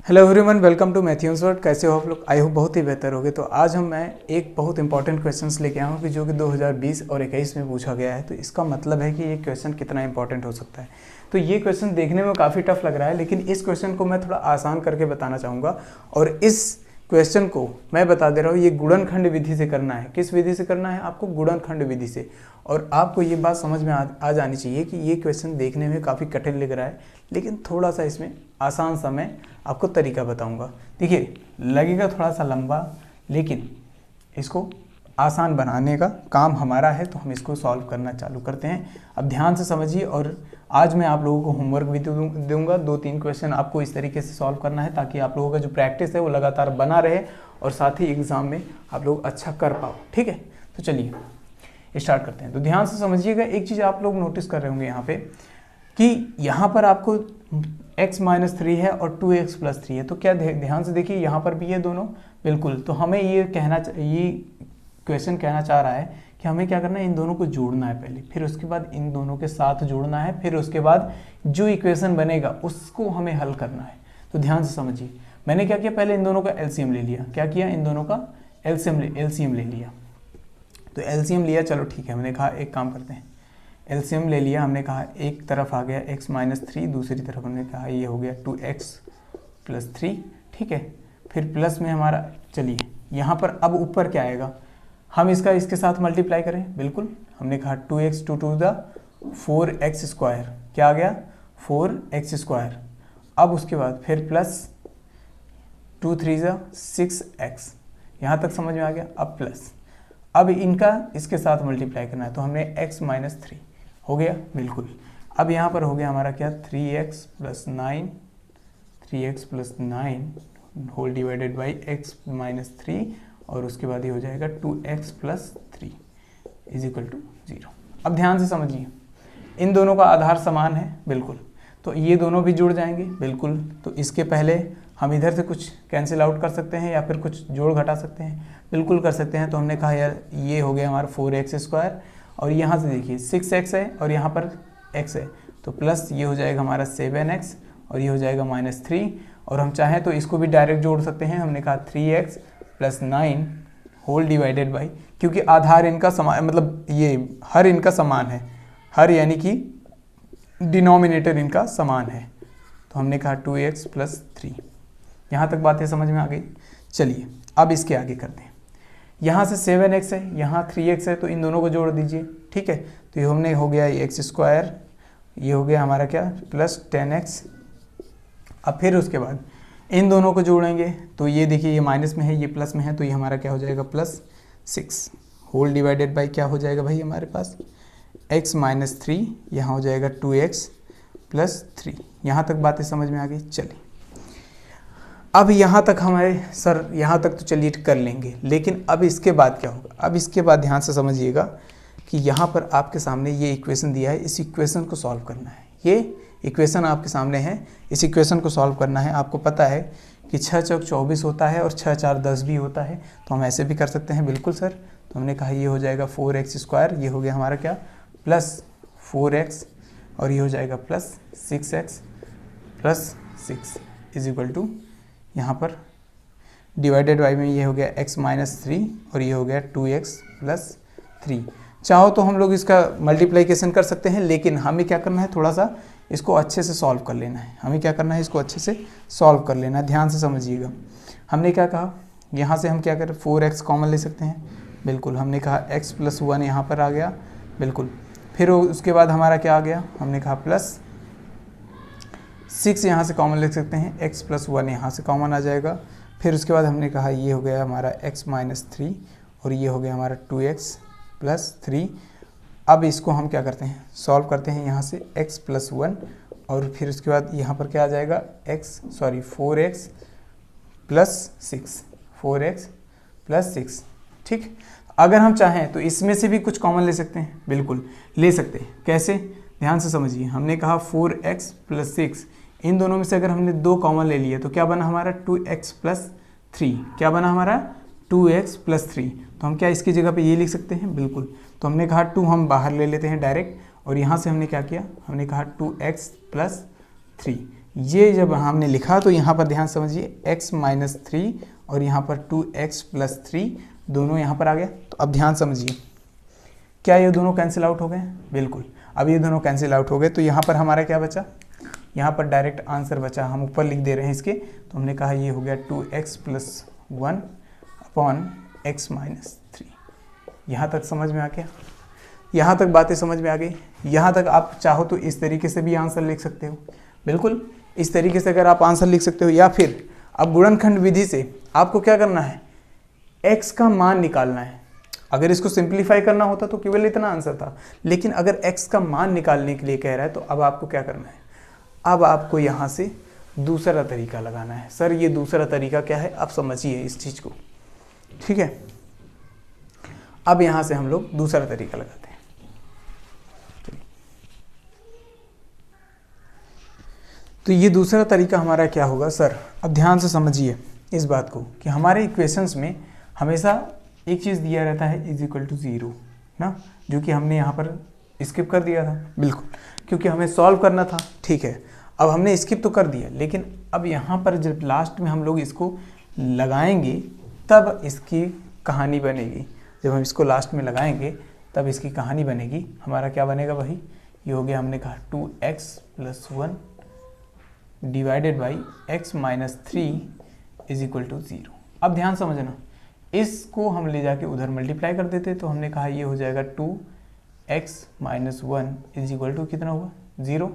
Hello everyone, welcome to Mathews word. कैसे हो आप लोग? आई होप बहुत ही बेहतर होगे। तो आज मैं एक बहुत इंपॉर्टेंट क्वेश्चंस लेके आया हूँ कि जो कि 2020 और 21 में पूछा गया है। तो इसका मतलब है कि ये क्वेश्चन कितना इंपॉर्टेंट हो सकता है। तो ये क्वेश्चन देखने में काफ़ी टफ लग रहा है, लेकिन इस क्वेश्चन को मैं थोड़ा आसान करके बताना चाहूँगा। और इस क्वेश्चन को मैं बता दे रहा हूँ, ये गुणनखंड विधि से करना है। किस विधि से करना है? आपको गुणनखंड विधि से। और आपको ये बात समझ में आ जानी चाहिए कि ये क्वेश्चन देखने में काफ़ी कठिन लग रहा है, लेकिन थोड़ा सा इसमें आसान सा मैं आपको तरीका बताऊंगा। देखिए, लगेगा थोड़ा सा लंबा, लेकिन इसको आसान बनाने का काम हमारा है। तो हम इसको सॉल्व करना चालू करते हैं। अब ध्यान से समझिए। और आज मैं आप लोगों को होमवर्क भी दूंगा। 2-3 क्वेश्चन आपको इस तरीके से सॉल्व करना है, ताकि आप लोगों का जो प्रैक्टिस है वो लगातार बना रहे और साथ ही एग्जाम में आप लोग अच्छा कर पाओ। ठीक है, तो चलिए स्टार्ट करते हैं। तो ध्यान से समझिएगा। एक चीज़ आप लोग नोटिस कर रहे होंगे यहाँ पे कि यहाँ पर आपको x-3 है और 2x+3 है। तो क्या ध्यान से देखिए, यहाँ पर भी ये दोनों बिल्कुल। तो हमें ये क्वेश्चन कहना चाह रहा है कि हमें क्या करना है, इन दोनों को जोड़ना है पहले, फिर उसके बाद इन दोनों के साथ जोड़ना है, फिर उसके बाद जो इक्वेशन बनेगा उसको हमें हल करना है। तो ध्यान से समझिए, मैंने क्या किया, पहले इन दोनों का एलसीएम ले लिया। क्या किया? इन दोनों का एलसीएम ले लिया। तो एलसीएम लिया, चलो ठीक है। हमने कहा एक काम करते हैं, एलसीएम ले लिया। हमने कहा एक तरफ आ गया x-3, दूसरी तरफ हमने कहा ये हो गया 2x+3। ठीक है, फिर प्लस में हमारा, चलिए यहाँ पर अब ऊपर क्या आएगा, हम इसके साथ मल्टीप्लाई करें। बिल्कुल, हमने कहा 2x 2 to the 4x²। क्या आ गया? 4x²। अब उसके बाद फिर प्लस 2 3 6x। यहाँ तक समझ में आ गया। अब प्लस, अब इनका इसके साथ मल्टीप्लाई करना है। तो हमने x-3 हो गया। बिल्कुल, अब यहाँ पर हो गया हमारा क्या, 3x+9 whole divided by x-3, और उसके बाद ये हो जाएगा 2x+3 = 0। अब ध्यान से समझिए, इन दोनों का आधार समान है। बिल्कुल, तो ये दोनों भी जुड़ जाएंगे। बिल्कुल, तो इसके पहले हम इधर से कुछ कैंसिल आउट कर सकते हैं या फिर कुछ जोड़ घटा सकते हैं। बिल्कुल कर सकते हैं। तो हमने कहा यार ये हो गया हमारा 4x², और यहाँ से देखिए 6x है और यहाँ पर x है, तो प्लस ये हो जाएगा हमारा 7x और ये हो जाएगा -3। और हम चाहें तो इसको भी डायरेक्ट जोड़ सकते हैं। हमने कहा 3x+9 होल डिवाइडेड बाई, क्योंकि आधार इनका समान, मतलब ये हर इनका समान है, हर यानी कि डिनोमिनेटर इनका समान है। तो हमने कहा 2x+3। यहाँ तक बातें समझ में आ गई। चलिए अब इसके आगे करते हैं। यहाँ से 7x है, यहाँ 3x है, तो इन दोनों को जोड़ दीजिए। ठीक है, तो ये हमने हो गया x², ये हो गया हमारा क्या, प्लस 10x। अब फिर उसके बाद इन दोनों को जोड़ेंगे। तो ये देखिए, ये माइनस में है, ये प्लस में है, तो ये हमारा क्या हो जाएगा, +6 होल डिवाइडेड बाई क्या हो जाएगा भाई हमारे पास, x-3। यहाँ हो जाएगा 2x+3। यहाँ तक बातें समझ में आ गई। चलिए अब यहाँ तक हमारे सर, यहाँ तक तो चलिए कर लेंगे, लेकिन अब इसके बाद क्या होगा? अब इसके बाद ध्यान से समझिएगा कि यहाँ पर आपके सामने ये इक्वेशन दिया है, इस इक्वेशन को सॉल्व करना है। ये इक्वेशन आपके सामने है, इस इक्वेशन को सॉल्व करना है। आपको पता है कि 6 चौक 24 होता है और 6 4 10 भी होता है, तो हम ऐसे भी कर सकते हैं। बिल्कुल सर, तो हमने कहा ये हो जाएगा 4x², ये हो गया हमारा क्या, प्लस 4x, और ये हो जाएगा प्लस 6x + 6 = यहाँ पर डिवाइडेड बाई में ये हो गया x-3 और ये हो गया 2x+3। चाहो तो हम लोग इसका मल्टीप्लिकेशन कर सकते हैं, लेकिन हमें क्या करना है, थोड़ा सा इसको अच्छे से सॉल्व कर लेना है। हमें क्या करना है, इसको अच्छे से सॉल्व कर लेना है। ध्यान से समझिएगा। हमने क्या कहा, यहाँ से हम क्या करें, 4x कॉमन ले सकते हैं। बिल्कुल, हमने कहा x+1 यहाँ पर आ गया। बिल्कुल, फिर उसके बाद हमारा क्या आ गया, हमने कहा प्लस 6 यहाँ से कॉमन ले सकते हैं, x+1 यहाँ से कॉमन आ जाएगा। फिर उसके बाद हमने कहा ये हो गया हमारा x-3 और ये हो गया हमारा 2x+3। अब इसको हम क्या करते हैं, सॉल्व करते हैं। यहाँ से x+1 और फिर उसके बाद यहाँ पर क्या आ जाएगा, 4x+6। ठीक, अगर हम चाहें तो इसमें से भी कुछ कॉमन ले सकते हैं। बिल्कुल ले सकते हैं। कैसे? ध्यान से समझिए। हमने कहा 4x+6, इन दोनों में से अगर हमने 2 कॉमन ले लिए तो क्या बना हमारा, 2x+3। क्या बना हमारा, 2x+3। तो हम क्या इसकी जगह पे ये लिख सकते हैं। बिल्कुल, तो हमने कहा 2 हम बाहर ले लेते हैं डायरेक्ट, और यहाँ से हमने क्या किया, हमने कहा 2x+3। ये जब हमने लिखा तो यहाँ पर ध्यान समझिए x माइनस 3 और यहाँ पर 2x प्लस 3 दोनों यहाँ पर आ गया। तो अब ध्यान समझिए, क्या ये दोनों कैंसिल आउट हो गए? बिल्कुल। अब ये दोनों कैंसिल आउट हो गए तो यहाँ पर हमारा क्या बचा? यहाँ पर डायरेक्ट आंसर बचा, हम ऊपर लिख दे रहे हैं इसके। तो हमने कहा ये हो गया 2x plus 1 upon x minus 3। यहाँ तक समझ में आ गया? यहाँ तक बातें समझ में आ गई? यहाँ तक आप चाहो तो इस तरीके से भी आंसर लिख सकते हो। बिल्कुल इस तरीके से अगर आप आंसर लिख सकते हो, या फिर अब गुणनखंड विधि से आपको क्या करना है? x का मान निकालना है। अगर इसको सिंप्लीफाई करना होता तो केवल इतना आंसर था, लेकिन अगर x का मान निकालने के लिए कह रहा है तो अब आपको क्या करना है? अब आपको यहाँ से दूसरा तरीका लगाना है। सर ये दूसरा तरीका क्या है? आप समझिए इस चीज़ को, ठीक है। अब यहाँ से हम लोग दूसरा तरीका लगाते हैं। तो ये दूसरा तरीका हमारा क्या होगा सर? अब ध्यान से समझिए इस बात को कि हमारे इक्वेशंस में हमेशा एक चीज़ दिया रहता है इज इक्वल टू 0 ना, जो कि हमने यहाँ पर स्किप कर दिया था। बिल्कुल, क्योंकि हमें सॉल्व करना था, ठीक है। अब हमने स्किप तो कर दिया, लेकिन अब यहाँ पर जब लास्ट में हम लोग इसको लगाएंगे तब इसकी कहानी बनेगी। जब हम इसको लास्ट में लगाएंगे तब इसकी कहानी बनेगी। हमारा क्या बनेगा भाई? ये हो गया, हमने कहा 2x plus 1 divided by x minus 3 is equal to 0। अब ध्यान समझना, इसको हम ले जाके उधर मल्टीप्लाई कर देते तो हमने कहा ये हो जाएगा 2x minus 1 is equal to कितना हुआ? 0।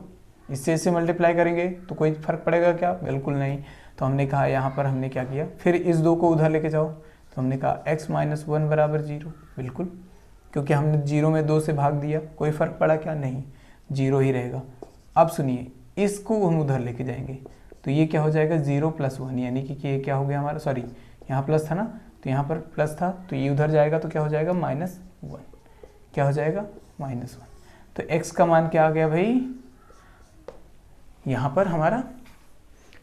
इससे मल्टीप्लाई करेंगे तो कोई फर्क पड़ेगा क्या? बिल्कुल नहीं। तो हमने कहा यहाँ पर हमने क्या किया, फिर इस 2 को उधर लेके जाओ। तो हमने कहा x माइनस 1 बराबर 0। बिल्कुल, क्योंकि हमने 0 में 2 से भाग दिया, कोई फर्क पड़ा क्या? नहीं, 0 ही रहेगा। अब सुनिए, इसको हम उधर लेके जाएंगे तो ये क्या हो जाएगा? 0 प्लस 1, यानी कि ये क्या हो गया हमारा? सॉरी, यहाँ प्लस था ना, तो यहाँ पर प्लस था तो ये उधर जाएगा तो क्या हो जाएगा? माइनस 1। क्या हो जाएगा? माइनस 1। तो x का मान क्या आ गया भाई? यहाँ पर हमारा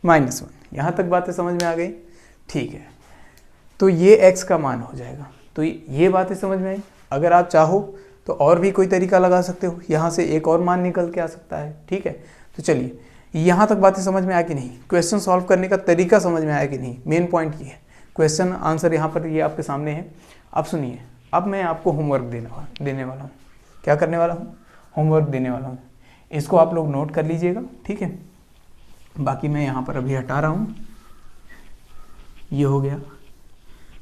माइनस 1। यहाँ तक बातें समझ में आ गई? ठीक है, तो ये x का मान हो जाएगा। तो ये बातें समझ में आई। अगर आप चाहो तो और भी कोई तरीका लगा सकते हो, यहाँ से एक और मान निकल के आ सकता है, ठीक है। तो चलिए, यहाँ तक बातें समझ में आया कि नहीं? क्वेश्चन सॉल्व करने का तरीका समझ में आया कि नहीं? मेन पॉइंट ये है। क्वेश्चन आंसर यहाँ पर ये आपके सामने है। अब सुनिए, अब मैं आपको होमवर्क देने वाला हूँ। क्या करने वाला हूँ? होमवर्क देने वाला हूँ। इसको आप लोग नोट कर लीजिएगा, ठीक है। बाकी मैं यहाँ पर अभी हटा रहा हूँ। ये हो गया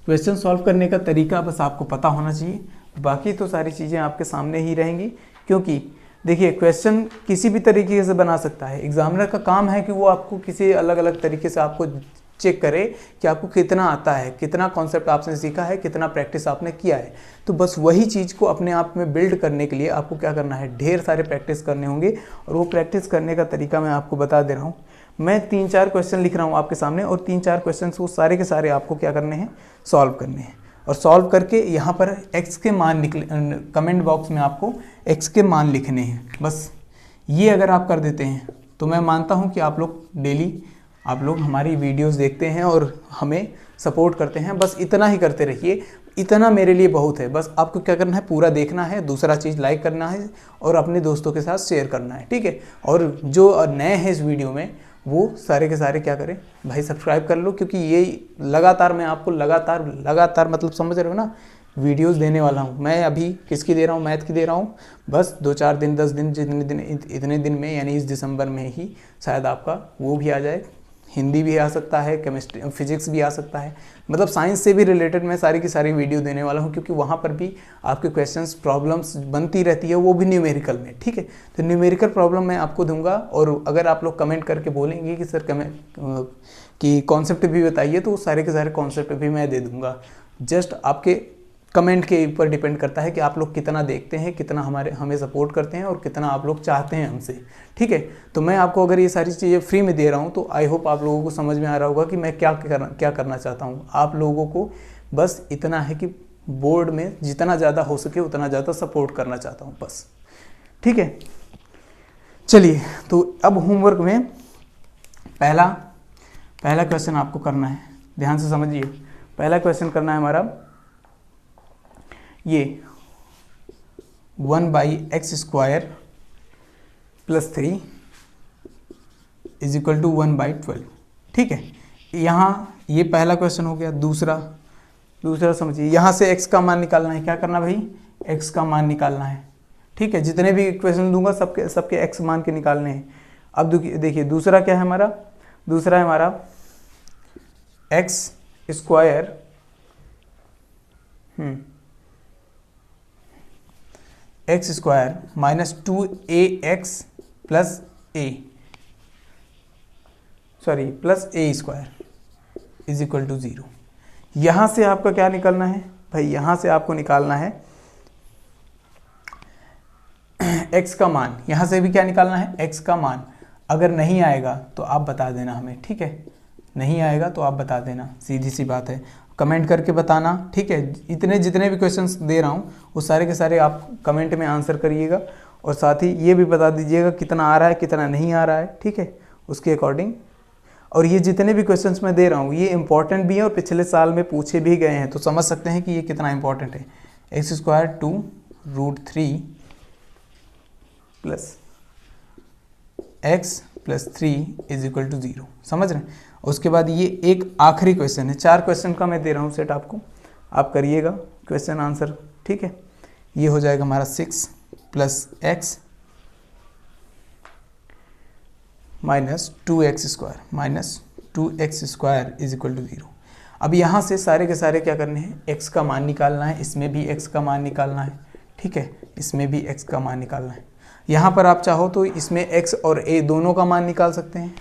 क्वेश्चन सॉल्व करने का तरीका, बस आपको पता होना चाहिए। बाकी तो सारी चीज़ें आपके सामने ही रहेंगी, क्योंकि देखिए क्वेश्चन किसी भी तरीके से बना सकता है। एग्जामिनर का काम है कि वो आपको किसी अलग अलग तरीके से आपको चेक करे कि आपको कितना आता है, कितना कॉन्सेप्ट आपने सीखा है, कितना प्रैक्टिस आपने किया है। तो बस वही चीज़ को अपने आप में बिल्ड करने के लिए आपको क्या करना है? ढेर सारे प्रैक्टिस करने होंगे। और वो प्रैक्टिस करने का तरीका मैं आपको बता दे रहा हूँ। मैं 3-4 क्वेश्चन लिख रहा हूँ आपके सामने, और 3-4 क्वेश्चन वो सारे के सारे आपको क्या करने हैं? सॉल्व करने हैं। और सॉल्व करके यहाँ पर x के मान निकले, कमेंट बॉक्स में आपको x के मान लिखने हैं। बस ये अगर आप कर देते हैं तो मैं मानता हूँ कि आप लोग डेली आप लोग हमारी वीडियोस देखते हैं और हमें सपोर्ट करते हैं। बस इतना ही करते रहिए, इतना मेरे लिए बहुत है। बस आपको क्या करना है? पूरा देखना है, दूसरा चीज़ लाइक करना है और अपने दोस्तों के साथ शेयर करना है, ठीक है। और जो नए हैं इस वीडियो में, वो सारे के सारे क्या करें भाई? सब्सक्राइब कर लो, क्योंकि ये लगातार मैं आपको लगातार मतलब समझ रहे हो ना, वीडियोस देने वाला हूँ। मैं अभी किसकी दे रहा हूँ? मैथ की दे रहा हूँ। बस 2-4 दिन 10 दिन इतने दिन में, यानी इस दिसंबर में ही शायद आपका वो भी आ जाए, हिंदी भी आ सकता है, केमिस्ट्री फिजिक्स भी आ सकता है। मतलब साइंस से भी रिलेटेड मैं सारी की सारी वीडियो देने वाला हूँ, क्योंकि वहाँ पर भी आपके क्वेश्चंस प्रॉब्लम्स बनती रहती है, वो भी न्यूमेरिकल में, ठीक है। तो न्यूमेरिकल प्रॉब्लम मैं आपको दूंगा। और अगर आप लोग कमेंट करके बोलेंगे कि सर कि कॉन्सेप्ट भी बताइए, तो सारे के सारे कॉन्सेप्ट भी मैं दे दूँगा। जस्ट आपके कमेंट के ऊपर डिपेंड करता है कि आप लोग कितना देखते हैं, कितना हमें सपोर्ट करते हैं और कितना आप लोग चाहते हैं हमसे, ठीक है। तो मैं आपको अगर ये सारी चीज़ें फ्री में दे रहा हूँ तो आई होप आप लोगों को समझ में आ रहा होगा कि मैं क्या करना चाहता हूँ। आप लोगों को बस इतना है कि बोर्ड में जितना ज़्यादा हो सके उतना ज़्यादा सपोर्ट करना चाहता हूँ, बस, ठीक है। चलिए, तो अब होमवर्क में पहला क्वेश्चन आपको करना है, ध्यान से समझिए। पहला क्वेश्चन करना है हमारा ये 1/x² + 3 इज इक्वल टू 1/12। ठीक है, यहाँ ये पहला क्वेश्चन हो गया। दूसरा समझिए, यहाँ से x का मान निकालना है। क्या करना भाई, x का मान निकालना है। ठीक है, जितने भी क्वेश्चन दूंगा सबके x मान के निकालने हैं। अब देखिए दूसरा क्या है हमारा, दूसरा है हमारा x square x square minus 2ax plus a square is equal to 0। यहाँ से आपका क्या निकालना है भाई, यहाँ से आपको निकालना है x का मान। यहाँ से भी क्या निकालना है, x का मान। अगर नहीं आएगा तो आप बता देना हमें, ठीक है, नहीं आएगा तो आप बता देना, सीधी सी बात है, कमेंट करके बताना। ठीक है, जितने भी क्वेश्चंस दे रहा हूँ वो सारे के सारे आप कमेंट में आंसर करिएगा, और साथ ही ये भी बता दीजिएगा कितना आ रहा है कितना नहीं आ रहा है। ठीक है, उसके अकॉर्डिंग। और ये जितने भी क्वेश्चंस मैं दे रहा हूँ ये इंपॉर्टेंट भी है और पिछले साल में पूछे भी गए हैं, तो समझ सकते हैं कि ये कितना इंपॉर्टेंट है। X square 2√3 plus x plus 3 is equal to 0। समझ रहे हैं। उसके बाद ये एक आखिरी क्वेश्चन है, 4 क्वेश्चन का मैं दे रहा हूँ सेट आपको, आप करिएगा क्वेश्चन आंसर। ठीक है, ये हो जाएगा हमारा 6 plus x minus 2x square is equal to 0। अब यहाँ से सारे के सारे क्या करने हैं, x का मान निकालना है, इसमें भी x का मान निकालना है। ठीक है, इसमें भी x का मान निकालना है। यहाँ पर आप चाहो तो इसमें x और a दोनों का मान निकाल सकते हैं,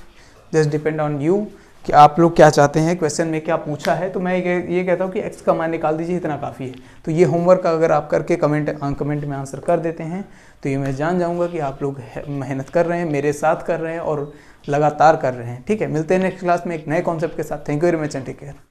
जस्ट डिपेंड ऑन यू कि आप लोग क्या चाहते हैं, क्वेश्चन में क्या पूछा है। तो मैं ये कहता हूँ कि x का मान निकाल दीजिए, इतना काफ़ी है। तो ये होमवर्क अगर आप करके कमेंट में आंसर कर देते हैं तो ये मैं जान जाऊँगा कि आप लोग मेहनत कर रहे हैं, मेरे साथ कर रहे हैं और लगातार कर रहे हैं। ठीक है, मिलते हैं नेक्स्ट क्लास में एक नए कॉन्सेप्ट के साथ। Thank you very much and take care.